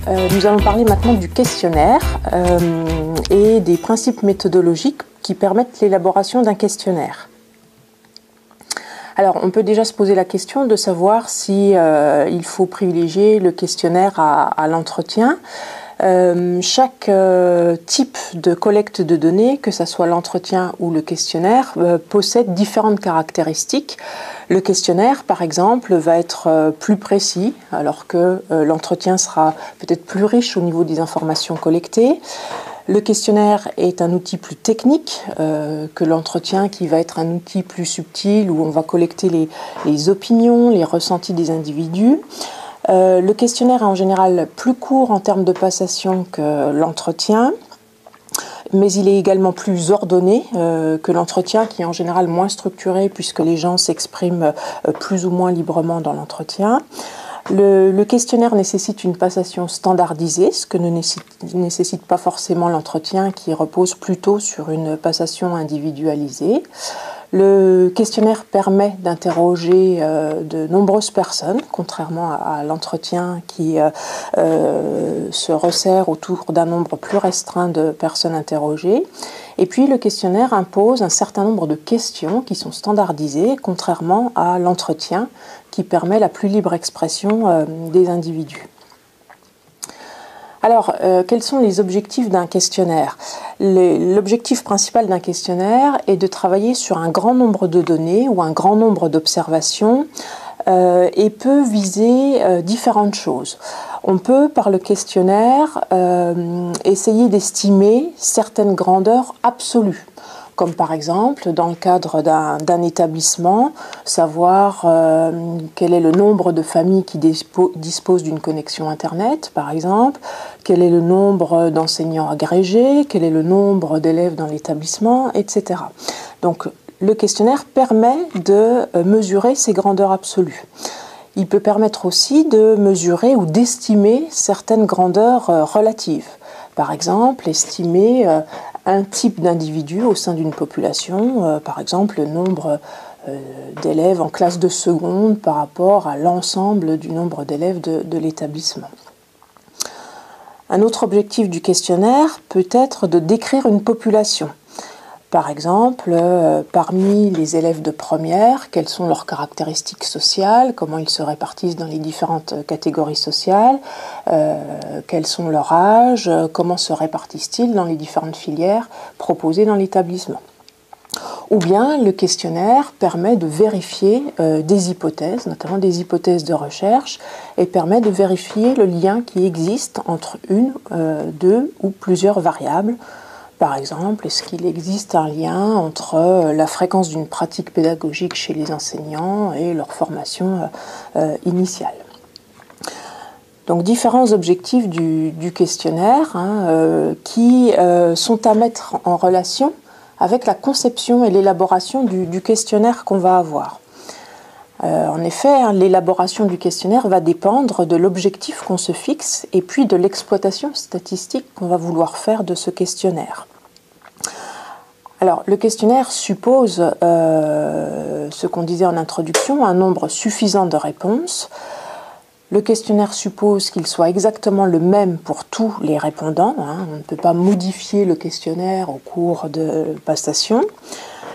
Nous allons parler maintenant du questionnaire et des principes méthodologiques qui permettent l'élaboration d'un questionnaire. Alors, on peut déjà se poser la question de savoir si il faut privilégier le questionnaire à l'entretien. Chaque type de collecte de données, que ce soit l'entretien ou le questionnaire, possède différentes caractéristiques. Le questionnaire, par exemple, va être plus précis, alors que l'entretien sera peut-être plus riche au niveau des informations collectées. Le questionnaire est un outil plus technique que l'entretien, qui va être un outil plus subtil, où on va collecter les opinions, les ressentis des individus. Le questionnaire est en général plus court en termes de passation que l'entretien, mais il est également plus ordonné que l'entretien, qui est en général moins structuré puisque les gens s'expriment plus ou moins librement dans l'entretien. Le questionnaire nécessite une passation standardisée, ce que ne nécessite pas forcément l'entretien, qui repose plutôt sur une passation individualisée. Le questionnaire permet d'interroger de nombreuses personnes, contrairement à l'entretien qui se resserre autour d'un nombre plus restreint de personnes interrogées. Et puis le questionnaire impose un certain nombre de questions qui sont standardisées, contrairement à l'entretien qui permet la plus libre expression des individus. Alors, quels sont les objectifs d'un questionnaire ? L'objectif principal d'un questionnaire est de travailler sur un grand nombre de données ou un grand nombre d'observations et peut viser différentes choses. On peut, par le questionnaire, essayer d'estimer certaines grandeurs absolues, comme par exemple, dans le cadre d'un établissement, savoir quel est le nombre de familles qui disposent d'une connexion Internet, par exemple, quel est le nombre d'enseignants agrégés, quel est le nombre d'élèves dans l'établissement, etc. Donc, le questionnaire permet de mesurer ces grandeurs absolues. Il peut permettre aussi de mesurer ou d'estimer certaines grandeurs relatives. Par exemple, estimer un type d'individu au sein d'une population, par exemple le nombre d'élèves en classe de seconde par rapport à l'ensemble du nombre d'élèves de l'établissement. Un autre objectif du questionnaire peut être de décrire une population. Par exemple, parmi les élèves de première, quelles sont leurs caractéristiques sociales, comment ils se répartissent dans les différentes catégories sociales, quels sont leurs âges, comment se répartissent-ils dans les différentes filières proposées dans l'établissement. Ou bien le questionnaire permet de vérifier des hypothèses, notamment des hypothèses de recherche, et permet de vérifier le lien qui existe entre une, deux ou plusieurs variables. Par exemple, est-ce qu'il existe un lien entre la fréquence d'une pratique pédagogique chez les enseignants et leur formation initiale ? Donc, différents objectifs du questionnaire qui sont à mettre en relation avec la conception et l'élaboration du questionnaire qu'on va avoir. En effet, l'élaboration du questionnaire va dépendre de l'objectif qu'on se fixe et puis de l'exploitation statistique qu'on va vouloir faire de ce questionnaire. Alors, le questionnaire suppose, ce qu'on disait en introduction, un nombre suffisant de réponses. Le questionnaire suppose qu'il soit exactement le même pour tous les répondants. On ne peut pas modifier le questionnaire au cours de passation.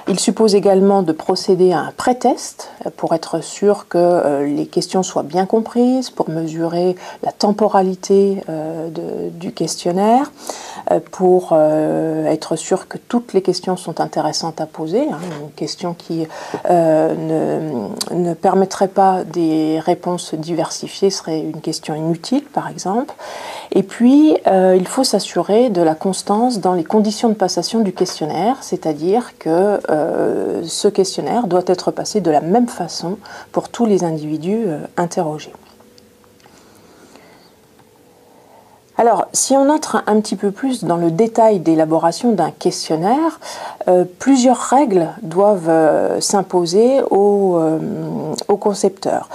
Il suppose également de procéder à un pré-test pour être sûr que les questions soient bien comprises, pour mesurer la temporalité du questionnaire, pour être sûr que toutes les questions sont intéressantes à poser. Une question qui ne permettrait pas des réponses diversifiées serait une question inutile, par exemple. Et puis, il faut s'assurer de la constance dans les conditions de passation du questionnaire, c'est-à-dire que ce questionnaire doit être passé de la même façon pour tous les individus interrogés. Alors, si on entre un petit peu plus dans le détail d'élaboration d'un questionnaire, plusieurs règles doivent s'imposer aux concepteurs.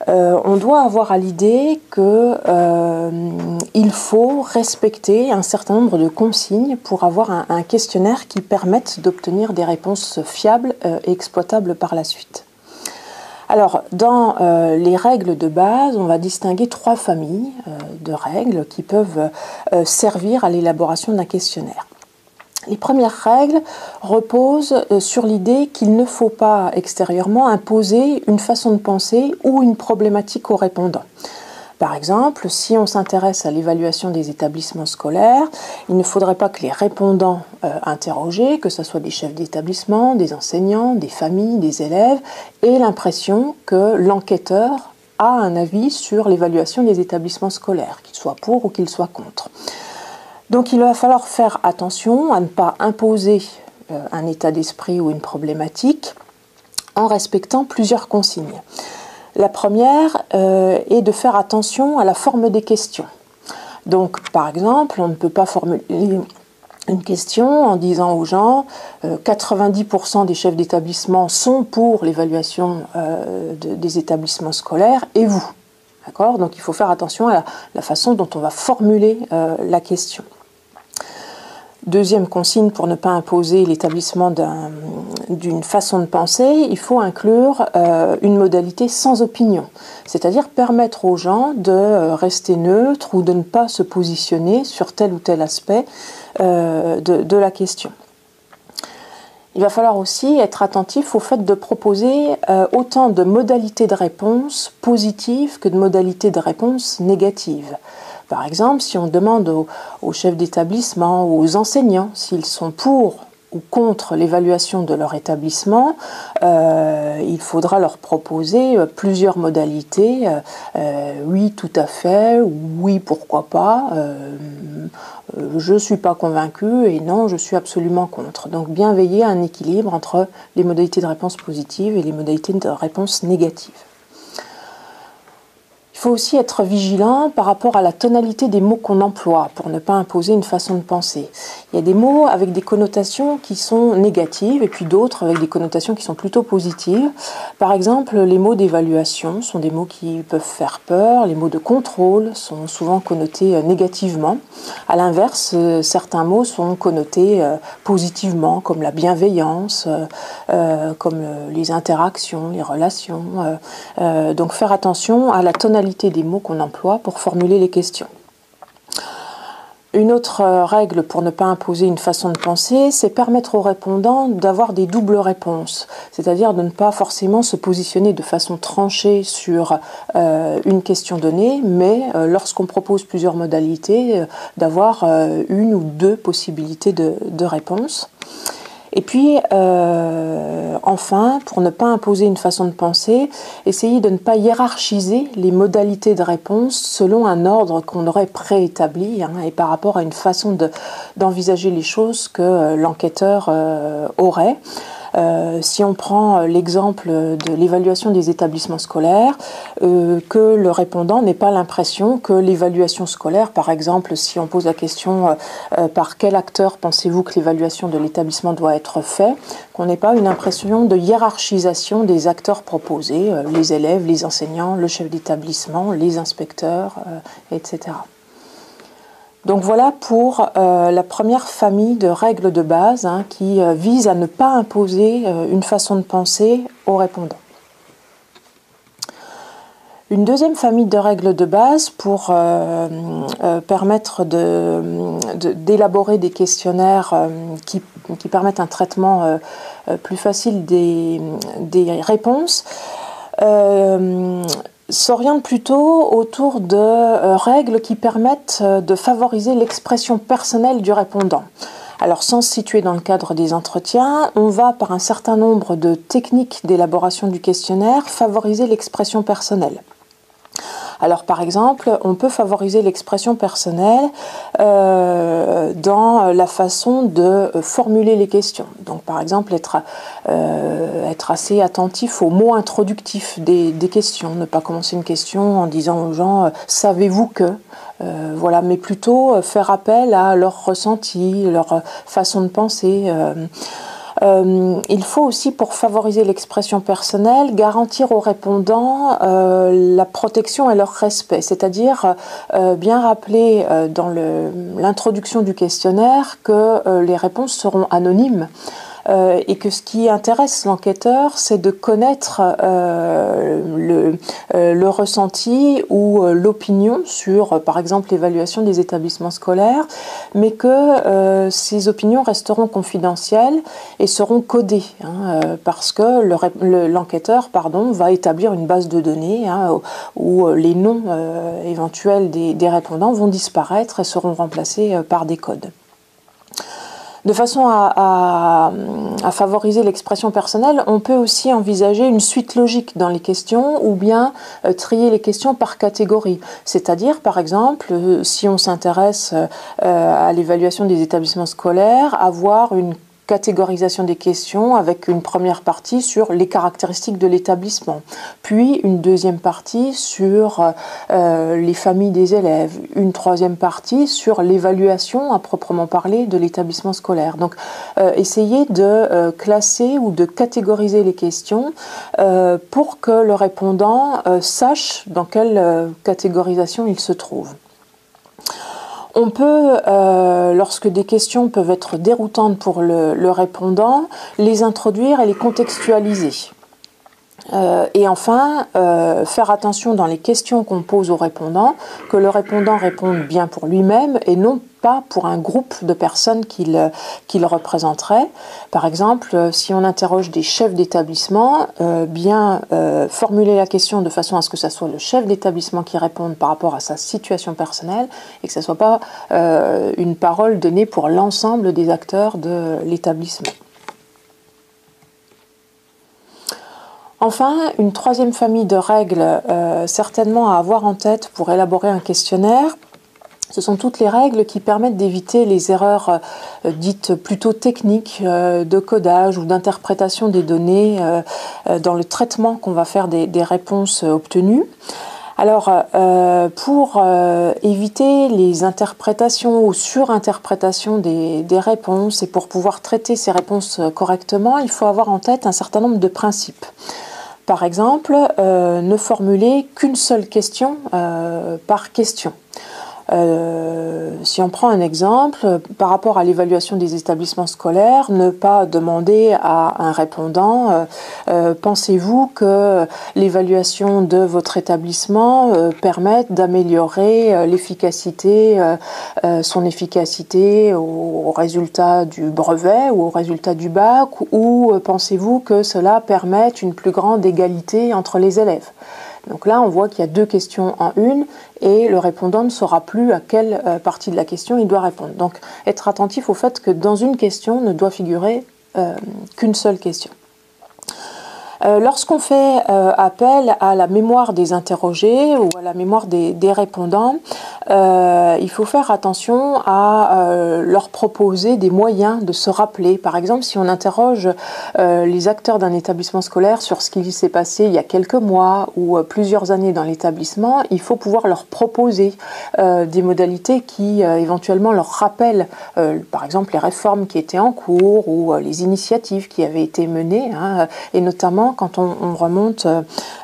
On doit avoir à l'idée qu'il faut respecter un certain nombre de consignes pour avoir un questionnaire qui permette d'obtenir des réponses fiables et exploitables par la suite. Alors, dans les règles de base, on va distinguer 3 familles de règles qui peuvent servir à l'élaboration d'un questionnaire. Les premières règles reposent sur l'idée qu'il ne faut pas extérieurement imposer une façon de penser ou une problématique aux répondants. Par exemple, si on s'intéresse à l'évaluation des établissements scolaires, il ne faudrait pas que les répondants interrogés, que ce soit des chefs d'établissement, des enseignants, des familles, des élèves, aient l'impression que l'enquêteur a un avis sur l'évaluation des établissements scolaires, qu'il soit pour ou qu'il soit contre. Donc il va falloir faire attention à ne pas imposer un état d'esprit ou une problématique en respectant plusieurs consignes. La première est de faire attention à la forme des questions. Donc, par exemple, on ne peut pas formuler une question en disant aux gens 90% des chefs d'établissement sont pour l'évaluation des établissements scolaires et vous. D'accord ? Donc, il faut faire attention à la façon dont on va formuler la question. Deuxième consigne pour ne pas imposer l'établissement d'une façon de penser, il faut inclure une modalité sans opinion, c'est-à-dire permettre aux gens de rester neutres ou de ne pas se positionner sur tel ou tel aspect de la question. Il va falloir aussi être attentif au fait de proposer autant de modalités de réponse positives que de modalités de réponse négatives. Par exemple, si on demande aux chefs d'établissement ou aux enseignants s'ils sont pour ou contre l'évaluation de leur établissement, il faudra leur proposer plusieurs modalités. Oui, tout à fait, oui, pourquoi pas, je ne suis pas convaincu et non, je suis absolument contre. Donc bien veiller à un équilibre entre les modalités de réponse positives et les modalités de réponse négatives. Il faut aussi être vigilant par rapport à la tonalité des mots qu'on emploie pour ne pas imposer une façon de penser. Il y a des mots avec des connotations qui sont négatives et puis d'autres avec des connotations qui sont plutôt positives. Par exemple, les mots d'évaluation sont des mots qui peuvent faire peur, les mots de contrôle sont souvent connotés négativement. À l'inverse, certains mots sont connotés positivement, comme la bienveillance, comme les interactions, les relations. Donc faire attention à la tonalité des mots qu'on emploie pour formuler les questions. Une autre règle pour ne pas imposer une façon de penser, c'est permettre aux répondants d'avoir des doubles réponses, c'est-à-dire de ne pas forcément se positionner de façon tranchée sur une question donnée, mais lorsqu'on propose plusieurs modalités, d'avoir une ou deux possibilités de réponse. Et puis, enfin, pour ne pas imposer une façon de penser, essayer de ne pas hiérarchiser les modalités de réponse selon un ordre qu'on aurait préétabli et par rapport à une façon d'envisager les choses que l'enquêteur aurait. Si on prend l'exemple de l'évaluation des établissements scolaires, que le répondant n'ait pas l'impression que l'évaluation scolaire, par exemple, si on pose la question par quel acteur pensez-vous que l'évaluation de l'établissement doit être faite, qu'on n'ait pas une impression de hiérarchisation des acteurs proposés, les élèves, les enseignants, le chef d'établissement, les inspecteurs, etc. Donc voilà pour la première famille de règles de base qui vise à ne pas imposer une façon de penser aux répondants. Une deuxième famille de règles de base pour permettre d'élaborer des questionnaires qui permettent un traitement plus facile des réponses s'oriente plutôt autour de règles qui permettent de favoriser l'expression personnelle du répondant. Alors sans se situer dans le cadre des entretiens, on va par un certain nombre de techniques d'élaboration du questionnaire favoriser l'expression personnelle. Alors par exemple, on peut favoriser l'expression personnelle dans la façon de formuler les questions. Donc par exemple, être assez attentif aux mots introductifs des questions, ne pas commencer une question en disant aux gens « savez-vous que ?» voilà, mais plutôt faire appel à leur ressenti, leur façon de penser. Il faut aussi, pour favoriser l'expression personnelle, garantir aux répondants la protection et leur respect, c'est-à-dire bien rappeler dans l'introduction du questionnaire que les réponses seront anonymes. et que ce qui intéresse l'enquêteur, c'est de connaître le ressenti ou l'opinion sur, par exemple, l'évaluation des établissements scolaires, mais que ces opinions resteront confidentielles et seront codées, parce que l'enquêteur va établir une base de données où les noms éventuels des répondants vont disparaître et seront remplacés par des codes. De façon à favoriser l'expression personnelle, on peut aussi envisager une suite logique dans les questions ou bien trier les questions par catégorie. C'est-à-dire, par exemple, si on s'intéresse à l'évaluation des établissements scolaires, avoir une catégorisation des questions avec une première partie sur les caractéristiques de l'établissement, puis une deuxième partie sur les familles des élèves, une troisième partie sur l'évaluation à proprement parler de l'établissement scolaire. Donc essayer de classer ou de catégoriser les questions pour que le répondant sache dans quelle catégorisation il se trouve. On peut, lorsque des questions peuvent être déroutantes pour le répondant, les introduire et les contextualiser. Et enfin, faire attention dans les questions qu'on pose au répondant, que le répondant réponde bien pour lui-même et non pas pour un groupe de personnes qu'il représenterait. Par exemple, si on interroge des chefs d'établissement, bien formuler la question de façon à ce que ce soit le chef d'établissement qui réponde par rapport à sa situation personnelle et que ce ne soit pas une parole donnée pour l'ensemble des acteurs de l'établissement. Enfin, une troisième famille de règles certainement à avoir en tête pour élaborer un questionnaire, ce sont toutes les règles qui permettent d'éviter les erreurs dites plutôt techniques de codage ou d'interprétation des données dans le traitement qu'on va faire des réponses obtenues. Alors, pour éviter les interprétations ou surinterprétations des réponses et pour pouvoir traiter ces réponses correctement, il faut avoir en tête un certain nombre de principes. Par exemple, ne formuler qu'une seule question par question. Si on prend un exemple, par rapport à l'évaluation des établissements scolaires, ne pas demander à un répondant pensez-vous que l'évaluation de votre établissement permette d'améliorer l'efficacité, son efficacité au résultat du brevet ou au résultat du bac, ou pensez-vous que cela permette une plus grande égalité entre les élèves? Donc là, on voit qu'il y a deux questions en une et le répondant ne saura plus à quelle partie de la question il doit répondre. Donc, être attentif au fait que dans une question ne doit figurer qu'une seule question. Lorsqu'on fait appel à la mémoire des interrogés ou à la mémoire des répondants, il faut faire attention à leur proposer des moyens de se rappeler. Par exemple, si on interroge les acteurs d'un établissement scolaire sur ce qui s'est passé il y a quelques mois ou plusieurs années dans l'établissement, il faut pouvoir leur proposer des modalités qui éventuellement leur rappellent, par exemple, les réformes qui étaient en cours ou les initiatives qui avaient été menées, et notamment quand on remonte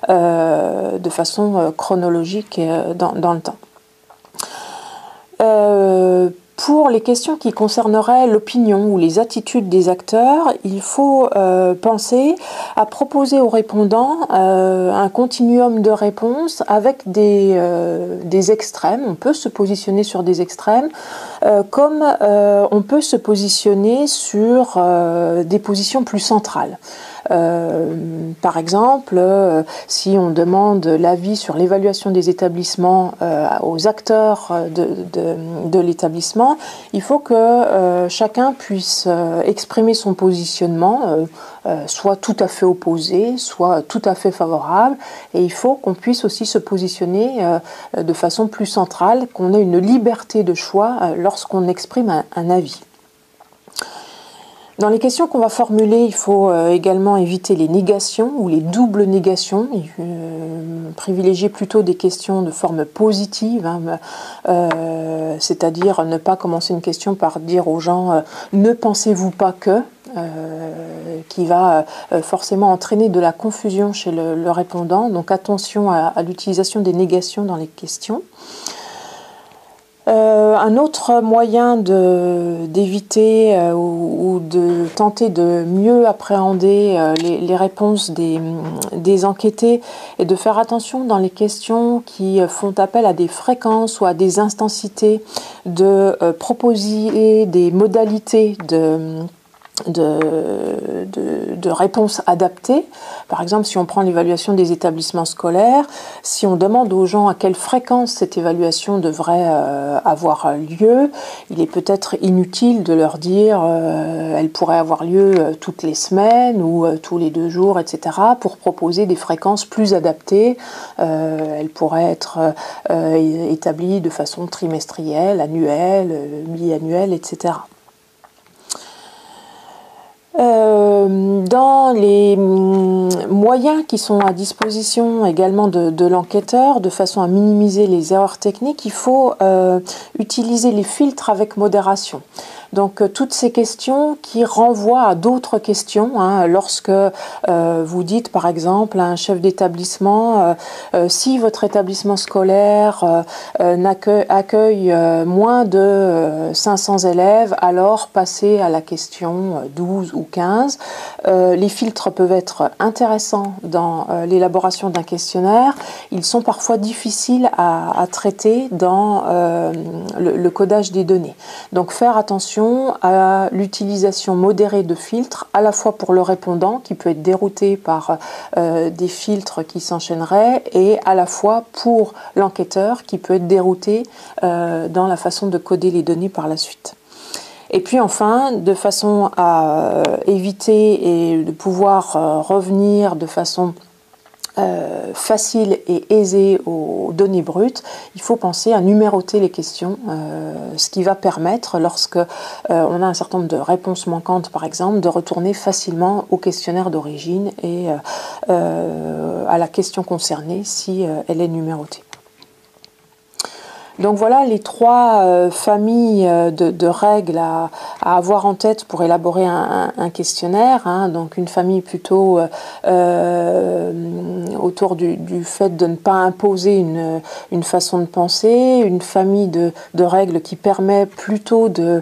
de façon chronologique dans le temps. Pour les questions qui concerneraient l'opinion ou les attitudes des acteurs, il faut penser à proposer aux répondants un continuum de réponses avec des extrêmes. On peut se positionner sur des extrêmes, comme on peut se positionner sur des positions plus centrales. Par exemple, si on demande l'avis sur l'évaluation des établissements aux acteurs de l'établissement, il faut que chacun puisse exprimer son positionnement, soit tout à fait opposé, soit tout à fait favorable, et il faut qu'on puisse aussi se positionner de façon plus centrale, qu'on ait une liberté de choix lorsqu'on exprime un avis. Dans les questions qu'on va formuler, il faut également éviter les négations ou les doubles négations, privilégier plutôt des questions de forme positive, c'est-à-dire ne pas commencer une question par dire aux gens « ne pensez-vous pas que ?» qui va forcément entraîner de la confusion chez le répondant, donc attention à l'utilisation des négations dans les questions. Un autre moyen d'éviter ou de tenter de mieux appréhender les réponses des enquêtés est de faire attention dans les questions qui font appel à des fréquences ou à des intensités, de proposer des modalités de réponses adaptées. Par exemple, si on prend l'évaluation des établissements scolaires, si on demande aux gens à quelle fréquence cette évaluation devrait avoir lieu, il est peut-être inutile de leur dire elle pourrait avoir lieu toutes les semaines ou tous les 2 jours, etc. pour proposer des fréquences plus adaptées. Elle pourrait être établie de façon trimestrielle, annuelle, mi-annuelle, etc. Dans les moyens qui sont à disposition également de l'enquêteur, de façon à minimiser les erreurs techniques, il faut utiliser les filtres avec modération. Donc toutes ces questions qui renvoient à d'autres questions, lorsque vous dites par exemple à un chef d'établissement si votre établissement scolaire accueille moins de 500 élèves, alors passez à la question 12 ou 15. Les filtres peuvent être intéressants dans l'élaboration d'un questionnaire. Ils sont parfois difficiles à traiter dans le codage des données. Donc faire attention à l'utilisation modérée de filtres, à la fois pour le répondant qui peut être dérouté par des filtres qui s'enchaîneraient, et à la fois pour l'enquêteur qui peut être dérouté dans la façon de coder les données par la suite. Et puis enfin, de façon à éviter et de pouvoir revenir de façon facile et aisée aux données brutes, il faut penser à numéroter les questions, ce qui va permettre, lorsque on a un certain nombre de réponses manquantes par exemple, de retourner facilement au questionnaire d'origine et à la question concernée si elle est numérotée. Donc voilà les 3 familles de règles à avoir en tête pour élaborer un questionnaire. Donc une famille plutôt autour du fait de ne pas imposer une façon de penser, une famille de règles qui permet plutôt de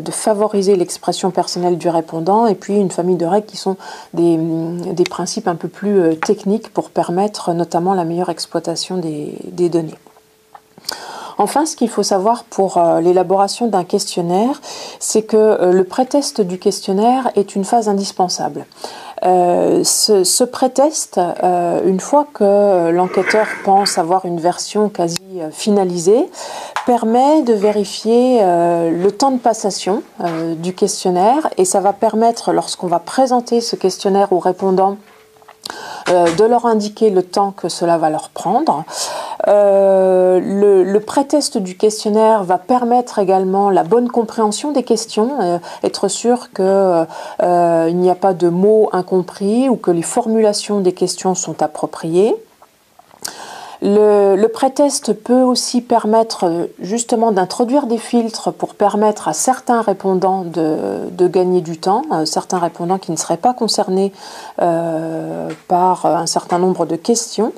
favoriser l'expression personnelle du répondant, et puis une famille de règles qui sont des principes un peu plus techniques pour permettre notamment la meilleure exploitation des données. Enfin, ce qu'il faut savoir pour l'élaboration d'un questionnaire, c'est que le pré-test du questionnaire est une phase indispensable. Ce pré-test, une fois que l'enquêteur pense avoir une version quasi finalisée, permet de vérifier le temps de passation du questionnaire, et ça va permettre, lorsqu'on va présenter ce questionnaire aux répondants, de leur indiquer le temps que cela va leur prendre. Le pré-test du questionnaire va permettre également la bonne compréhension des questions, être sûr qu'il n'y a pas de mots incompris ou que les formulations des questions sont appropriées. Le pré-test peut aussi permettre justement d'introduire des filtres pour permettre à certains répondants de gagner du temps, certains répondants qui ne seraient pas concernés par un certain nombre de questions.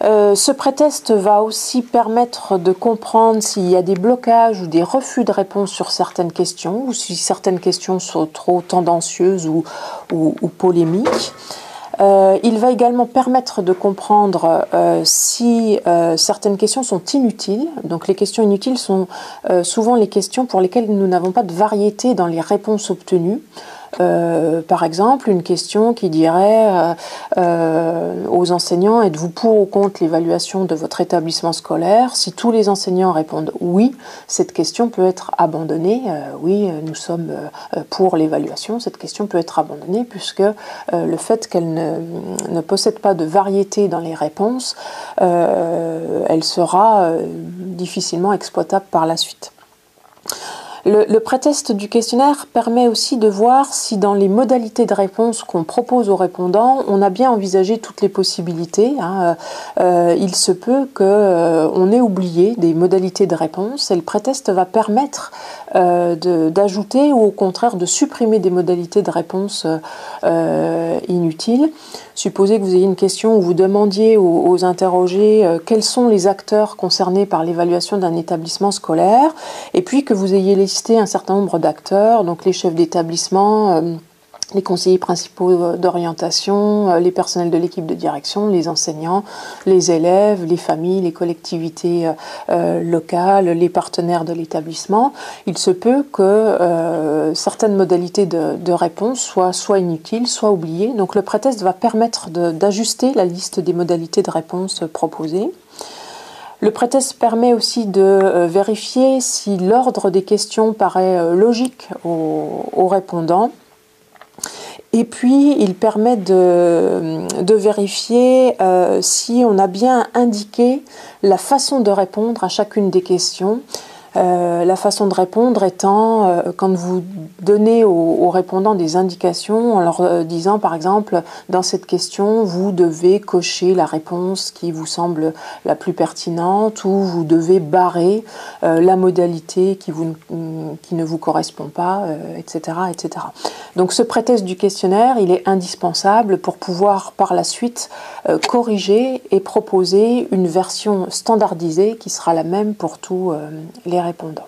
Ce pré-test va aussi permettre de comprendre s'il y a des blocages ou des refus de réponse sur certaines questions, ou si certaines questions sont trop tendancieuses ou polémiques. Il va également permettre de comprendre si certaines questions sont inutiles. Donc les questions inutiles sont souvent les questions pour lesquelles nous n'avons pas de variété dans les réponses obtenues. Par exemple, une question qui dirait aux enseignants: êtes-vous pour ou contre l'évaluation de votre établissement scolaire? Si tous les enseignants répondent oui, cette question peut être abandonnée. Oui, nous sommes pour l'évaluation. Cette question peut être abandonnée puisque le fait qu'elle ne possède pas de variété dans les réponses, elle sera difficilement exploitable par la suite. Le pré-test du questionnaire permet aussi de voir si dans les modalités de réponse qu'on propose aux répondants, on a bien envisagé toutes les possibilités. Il se peut qu'on ait oublié des modalités de réponse, et le pré-test va permettre d'ajouter ou au contraire de supprimer des modalités de réponse inutile. Supposez que vous ayez une question où vous demandiez aux interrogés quels sont les acteurs concernés par l'évaluation d'un établissement scolaire, et puis que vous ayez listé un certain nombre d'acteurs, donc les chefs d'établissement, les conseillers principaux d'orientation, les personnels de l'équipe de direction, les enseignants, les élèves, les familles, les collectivités locales, les partenaires de l'établissement. Il se peut que certaines modalités de réponse soient soit inutiles, soit oubliées. Donc le pré-test va permettre d'ajuster la liste des modalités de réponse proposées. Le pré-test permet aussi de vérifier si l'ordre des questions paraît logique aux répondants. Et puis, il permet de vérifier si on a bien indiqué la façon de répondre à chacune des questions. La façon de répondre étant quand vous donnez aux répondants des indications en leur disant par exemple dans cette question vous devez cocher la réponse qui vous semble la plus pertinente ou vous devez barrer la modalité qui ne vous correspond pas, etc., etc. Donc ce pré-test du questionnaire, il est indispensable pour pouvoir par la suite corriger et proposer une version standardisée qui sera la même pour tous les répondants.